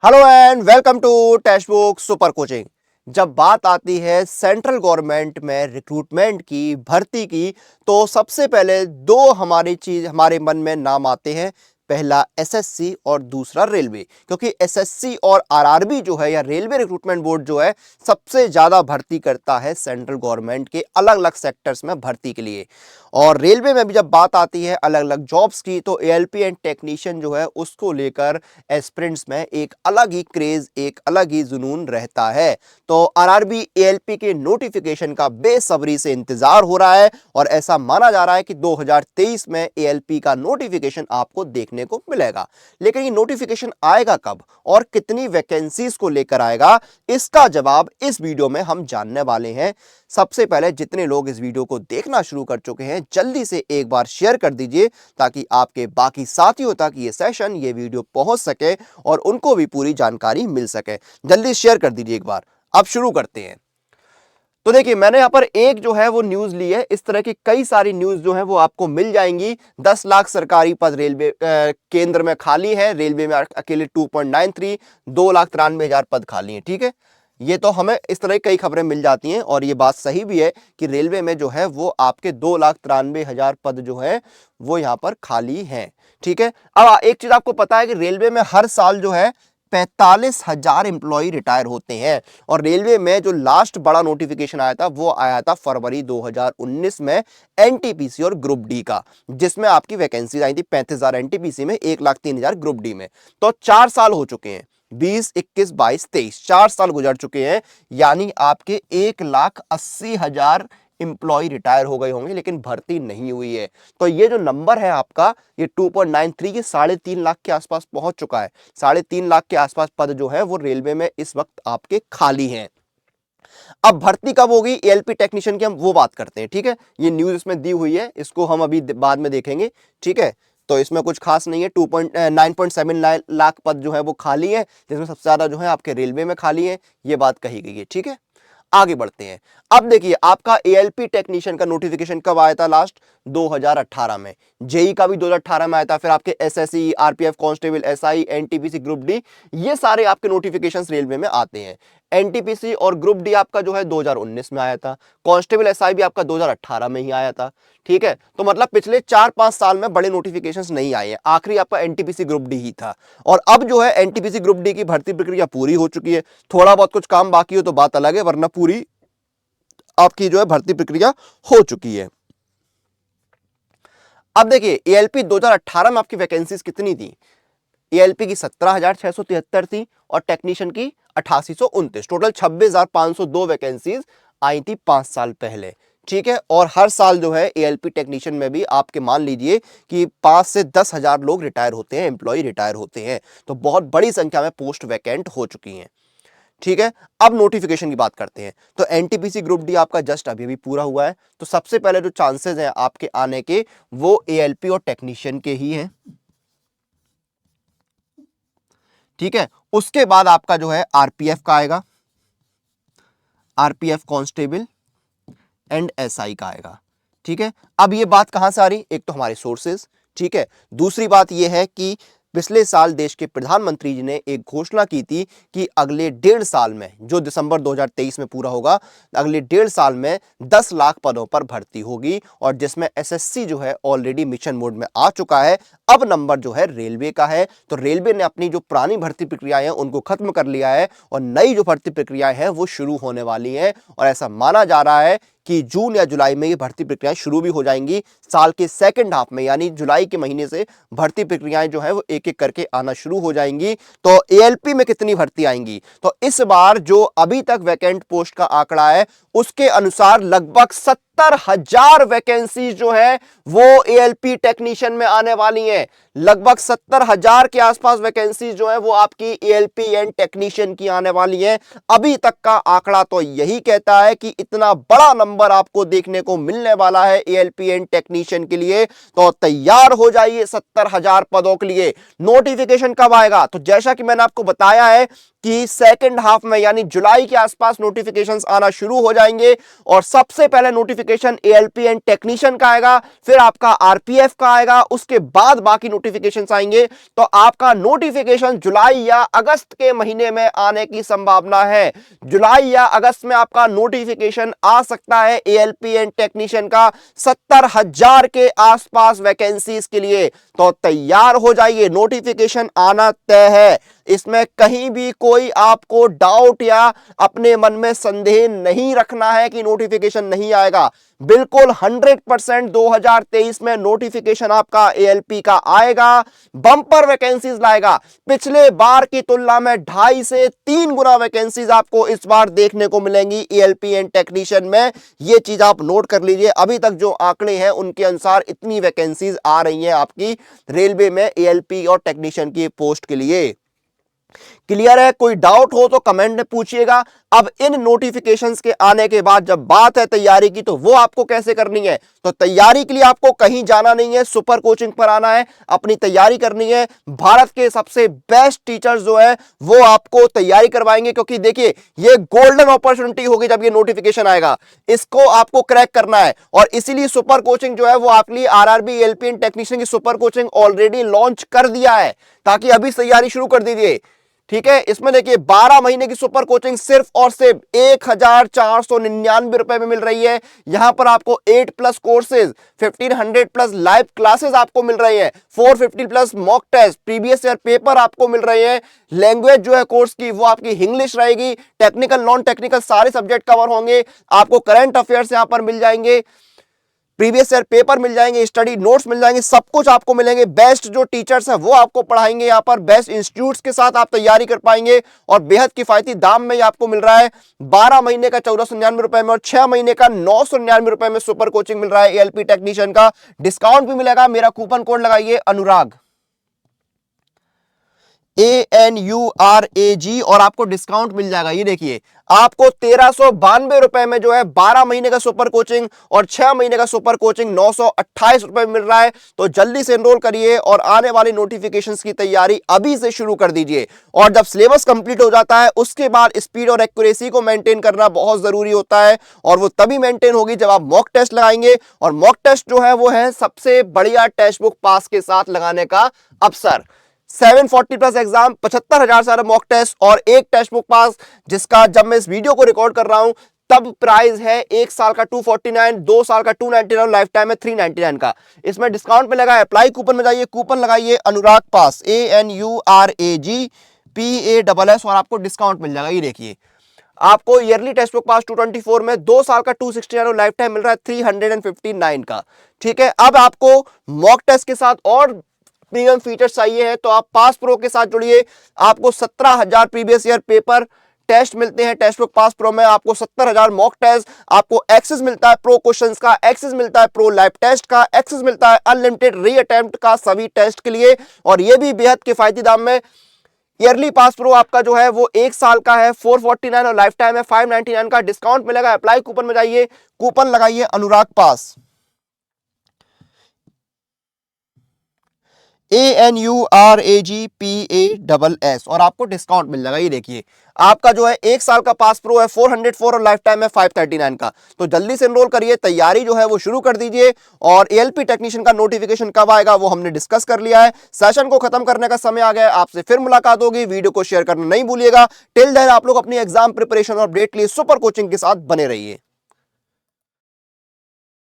Hello and welcome to Testbook super coaching. जब बात आती है सेंट्रल गवर्नमेंट में रिक्रूटमेंट की भर्ती की तो सबसे पहले दो हमारे मन में नाम आते हैं। पहला एसएससी और दूसरा रेलवे, क्योंकि एसएससी और आरआरबी जो है या रेलवे रिक्रूटमेंट बोर्ड जो है सबसे ज्यादा भर्ती करता है सेंट्रल गवर्नमेंट के अलग अलग सेक्टर्स में भर्ती के लिए। और रेलवे में भी जब बात आती है अलग अलग जॉब्स की तो एएलपी एंड टेक्नीशियन जो है उसको लेकर एस्पिरेंट्स में एक अलग ही क्रेज, एक अलग ही जुनून रहता है। तो आरआरबी एएलपी के नोटिफिकेशन का बेसब्री से इंतजार हो रहा है और ऐसा माना जा रहा है कि 2023 में एएलपी का नोटिफिकेशन आपको देखने को मिलेगा। लेकिन ये नोटिफिकेशन आएगा कब और कितनी वैकेंसीज को लेकर आएगा, इसका जवाब इस वीडियो में हम जानने वाले हैं। सबसे पहले जितने लोग इस वीडियो को देखना शुरू कर चुके हैं जल्दी से एक बार शेयर कर दीजिए ताकि आपके बाकी साथियों तक ये सेशन, ये वीडियो पहुंच सके और उनको भी पूरी जानकारी मिल सके। जल्दी शेयर कर दीजिए एक बार। अब शुरू करते हैं। तो देखिए, मैंने यहां पर एक जो है वो न्यूज ली है। इस तरह की कई सारी न्यूज जो है वो आपको मिल जाएंगी। 10 लाख सरकारी पद रेलवे केंद्र में खाली है। रेलवे में अकेले 2.93, 2,93,000 पद खाली हैं। ठीक है, ये तो हमें इस तरह की कई खबरें मिल जाती हैं और ये बात सही भी है कि रेलवे में जो है वो आपके 2,93,000 पद जो है वो यहां पर खाली हैं। ठीक है, अब एक चीज आपको पता है कि रेलवे में हर साल जो है 45,000 एम्प्लॉय रिटायर होते हैं। और रेलवे में जो लास्ट बड़ा नोटिफिकेशन आया था वो आया था फरवरी 2019 में एनटीपीसी और ग्रुप डी का, जिसमें आपकी वैकेंसी आई थी 35,000 एनटीपीसी में, 1,03,000 ग्रुप डी में। तो 4 साल हो चुके हैं, 20, 21, 22, 23, 4 साल गुजर चुके हैं। यानी आपके 1,80,000 एम्प्लॉय रिटायर हो गए होंगे लेकिन भर्ती नहीं हुई है। तो ये जो नंबर है आपका, ये 2.93 के 3.5 लाख के आसपास पहुंच चुका है। 3.5 लाख के आसपास पद जो है वो रेलवे में इस वक्त आपके खाली हैं। अब भर्ती कब होगी एएलपी टेक्नीशियन की, हम वो बात करते हैं। ठीक है, ये न्यूज इसमें दी हुई है, इसको हम अभी बाद में देखेंगे। ठीक है, तो इसमें कुछ खास नहीं है। 9.79 लाख पद जो है वो खाली है, जिसमें सबसे ज्यादा जो है आपके रेलवे में खाली है, ये बात कही गई है। ठीक है, आगे बढ़ते हैं। अब देखिए, आपका एएलपी टेक्नीशियन का नोटिफिकेशन कब आया था? लास्ट 2018 में। जेई का भी 2018 में आया था। फिर आपके SSC, RPF constable, SI, NTPC, group D, ये सारे आपके नोटिफिकेशंस रेलवे में आते हैं। एनटीपीसी और ग्रुप डी आपका जो है 2019 में आया था। कांस्टेबल, एसआई भी आपका 2018 में ही आया था। ठीक है, तो मतलब पिछले 4-5 साल में बड़े नोटिफिकेशंस नहीं आए हैं। आखिरी आपका एनटीपीसी ग्रुप डी ही था। और अब जो है एनटीपीसी ग्रुप डी की भर्ती प्रक्रिया पूरी हो चुकी है। थोड़ा बहुत कुछ काम बाकी हो तो बात अलग है, वरना पूरी आपकी जो है भर्ती प्रक्रिया हो चुकी है। अब देखिए, एएलपी 2018 में आपकी वैकेंसीज कितनी थी? एएलपी की 17,673 थी और टेक्नीशियन की 8,829। टोटल 26,502 वैकेंसीज आई थी 5 साल पहले। ठीक है, और हर साल जो है एएलपी टेक्नीशियन में भी आपके मान लीजिए कि 5 से 10,000 लोग रिटायर होते हैं, एम्प्लॉय रिटायर होते हैं। तो बहुत बड़ी संख्या में पोस्ट वैकेंट हो चुकी हैं। ठीक है, अब नोटिफिकेशन की बात करते हैं। तो एनटीपीसी ग्रुप डी आपका जस्ट अभी भी पूरा हुआ है। तो सबसे पहले जो चांसेस हैं आपके आने के वो एएलपी और टेक्नीशियन के ही हैं। ठीक है, उसके बाद आपका जो है आरपीएफ का आएगा, आरपीएफ कांस्टेबल एंड एसआई का आएगा। ठीक है, अब ये बात कहां से आ रही? एक तो हमारे सोर्सेज। ठीक है, दूसरी बात यह है कि पिछले साल देश के प्रधानमंत्री जी ने एक घोषणा की थी कि अगले 1.5 साल में, जो दिसंबर 2023 में पूरा होगा, अगले 1.5 साल में 10 लाख पदों पर भर्ती होगी। और जिसमें एसएससी जो है ऑलरेडी मिशन मोड में आ चुका है। अब नंबर जो है रेलवे का है। तो रेलवे ने अपनी जो पुरानी भर्ती प्रक्रियाएं हैं उनको खत्म कर लिया है और नई जो भर्ती प्रक्रियाएं हैं वो शुरू होने वाली हैं। और ऐसा माना जा रहा है कि जून या जुलाई में ये भर्ती प्रक्रियाएं शुरू भी हो जाएंगी। साल के सेकंड हाफ में, यानी जुलाई के महीने से भर्ती प्रक्रियाएं जो है वो एक एक करके आना शुरू हो जाएंगी। तो एएलपी में कितनी भर्ती आएंगी? तो इस बार जो अभी तक वैकेंट पोस्ट का आंकड़ा है उसके अनुसार लगभग 70,000 वैकेंसी जो है वो एएलपी टेक्नीशियन में आने वाली हैं। लगभग 70,000 के आसपास वैकेंसी जो है वो आपकी एएलपी एंड टेक्नीशियन की आने वाली है। अभी तक का आंकड़ा तो यही कहता है कि इतना बड़ा नंबर आपको देखने को मिलने वाला है एएलपी एंड टेक्नीशियन के लिए। तो तैयार हो जाइए 70,000 पदों के लिए। नोटिफिकेशन कब आएगा? तो जैसा कि मैंने आपको बताया है कि सेकंड हाफ में, यानी जुलाई के आसपास नोटिफिकेशंस आना शुरू हो जाएंगे। और सबसे पहले notification notification ALP and technician का आएगा, फिर आपका आरपीएफ का आएगा, उसके बाद बाकी नोटिफिकेशंस आएंगे। तो आपका नोटिफिकेशन जुलाई या अगस्त के महीने में आने की संभावना है। जुलाई या अगस्त में आपका नोटिफिकेशन आ सकता है एएलपी एंड टेक्नीशियन का 70,000 के आसपास वैकेंसीज के लिए। तो तैयार हो जाइए, नोटिफिकेशन आना तय है, इसमें कहीं भी कोई आपको डाउट या अपने मन में संदेह नहीं रखना है कि नोटिफिकेशन नहीं आएगा। बिल्कुल 100% 2023 में नोटिफिकेशन आपका एएलपी का आएगा, बम्पर वैकेंसीज लाएगा। पिछले बार की तुलना में 2.5 से 3 गुना वैकेंसीज आपको इस बार देखने को मिलेंगी एएलपी एंड टेक्नीशियन में। यह चीज आप नोट कर लीजिए, अभी तक जो आंकड़े हैं उनके अनुसार इतनी वैकेंसीज आ रही हैं आपकी रेलवे में एएलपी और टेक्नीशियन की पोस्ट के लिए। क्लियर है? कोई डाउट हो तो कमेंट में पूछिएगा। अब इन नोटिफिकेशंस के आने के बाद जब बात है तैयारी की, तो वो आपको कैसे करनी है? तो तैयारी के लिए आपको कहीं जाना नहीं है, सुपर कोचिंग पर आना है, अपनी तैयारी करनी है। भारत के सबसे बेस्ट टीचर्स जो है वो आपको तैयारी करवाएंगे, क्योंकि देखिए ये गोल्डन अपॉर्चुनिटी होगी जब ये नोटिफिकेशन आएगा, इसको आपको क्रैक करना है। और इसीलिए सुपर कोचिंग जो है वो आपके लिए आरआरबी एएलपी एंड टेक्नीशियन की सुपर कोचिंग ऑलरेडी लॉन्च कर दिया है, ताकि अभी तैयारी शुरू कर दीजिए। ठीक है, इसमें देखिए 12 महीने की सुपर कोचिंग सिर्फ और सिर्फ 1,499 रुपए में मिल रही है। यहां पर आपको 8+ कोर्सेज, 1500+ लाइव क्लासेस आपको मिल रही है, 450+ mock test, previous year paper आपको मिल रहे हैं। लैंग्वेज जो है कोर्स की वो आपकी इंग्लिश रहेगी, टेक्निकल नॉन टेक्निकल सारे सब्जेक्ट कवर होंगे। आपको करंट अफेयर्स यहां पर मिल जाएंगे, प्रीवियस ईयर पेपर मिल जाएंगे, स्टडी नोट्स मिल जाएंगे, सब कुछ आपको मिलेंगे। बेस्ट जो टीचर्स हैं वो आपको पढ़ाएंगे यहाँ पर, बेस्ट इंस्टीट्यूट्स के साथ आप तैयारी कर पाएंगे और बेहद किफायती दाम में आपको मिल रहा है। 12 महीने का 1499 रुपए में और 6 महीने का 999 रुपए में सुपर कोचिंग मिल रहा है एएलपी टेक्नीशियन का। डिस्काउंट भी मिलेगा, मेरा कूपन कोड लगाइए अनुराग, ANURAG, और आपको डिस्काउंट मिल जाएगा। ये देखिए आपको 1392 रुपए में जो है 12 महीने का सुपर कोचिंग और 6 महीने का सुपर कोचिंग 928 रुपए में मिल रहा है। तो जल्दी से एनरोल करिए और आने वाली नोटिफिकेशंस की तैयारी अभी से शुरू कर दीजिए। और जब सिलेबस कंप्लीट हो जाता है उसके बाद स्पीड और एक्यूरेसी को मेंटेन करना बहुत जरूरी होता है, और वो तभी मेंटेन होगी जब आप मॉक टेस्ट लगाएंगे। और मॉक टेस्ट जो है वो है सबसे बढ़िया टेक्स्ट बुक पास के साथ लगाने का अवसर। 740+ एग्जाम, 75,000 सारा मॉक टेस्ट और एक टेक्स्ट बुक पास, जिसका जब मैं इस वीडियो को रिकॉर्ड कर रहा हूं तब प्राइस है 1 साल का 249, 2 साल का 299, लाइफ टाइम है 399 का। इसमें डिस्काउंट में लगा है, अप्लाई कूपन में जाइए, कूपन लगाइए अनुराग पास, ANURAGPASS, और आपको डिस्काउंट मिल जाएगा। ये देखिए आपको ईयरली टेक्स्ट बुक पास 224 में, 2 साल का 269 और लाइफ टाइम मिल रहा है 359 का। ठीक है, अब आपको मॉक टेस्ट के साथ और प्रीमियम फीचर्स चाहिए है तो आप पास प्रो के साथ जुड़िए। आपको 17,000 प्रीवियस ईयर पेपर टेस्ट मिलते हैं टेक्स्ट बुक पास प्रो में, आपको 70,000 मॉक टेस्ट, आपको एक्सेस मिलता है प्रो क्वेश्चंस का, एक्सेस मिलता है प्रो लाइव टेस्ट का, एक्सेस मिलता है अनलिमिटेड री अटेम्प्ट का सभी टेस्ट के लिए, और ये भी बेहद किफायती दाम में। ईयरली पास प्रो आपका जो है वो 1 साल का है 449 और लाइफ टाइम है 599 का। डिस्काउंट मिलेगा, अप्लाई कूपन में जाइए, कूपन लगाइए अनुराग पास, ANURAGPASS, और आपको डिस्काउंट मिल जाएगा। ये देखिए आपका जो है 1 साल का पास प्रो है 404 और लाइफ टाइम है 539 का। तो जल्दी से एनरोल करिए, तैयारी जो है वो शुरू कर दीजिए। और एएलपी टेक्नीशियन का नोटिफिकेशन कब आएगा वो हमने डिस्कस कर लिया है। सेशन को खत्म करने का समय आ गया है, आपसे फिर मुलाकात होगी। वीडियो को शेयर करना नहीं भूलिएगा। टिल देन आप लोग अपनी एग्जाम प्रिपरेशन और अपडेट के लिए सुपर कोचिंग के साथ बने रहिए।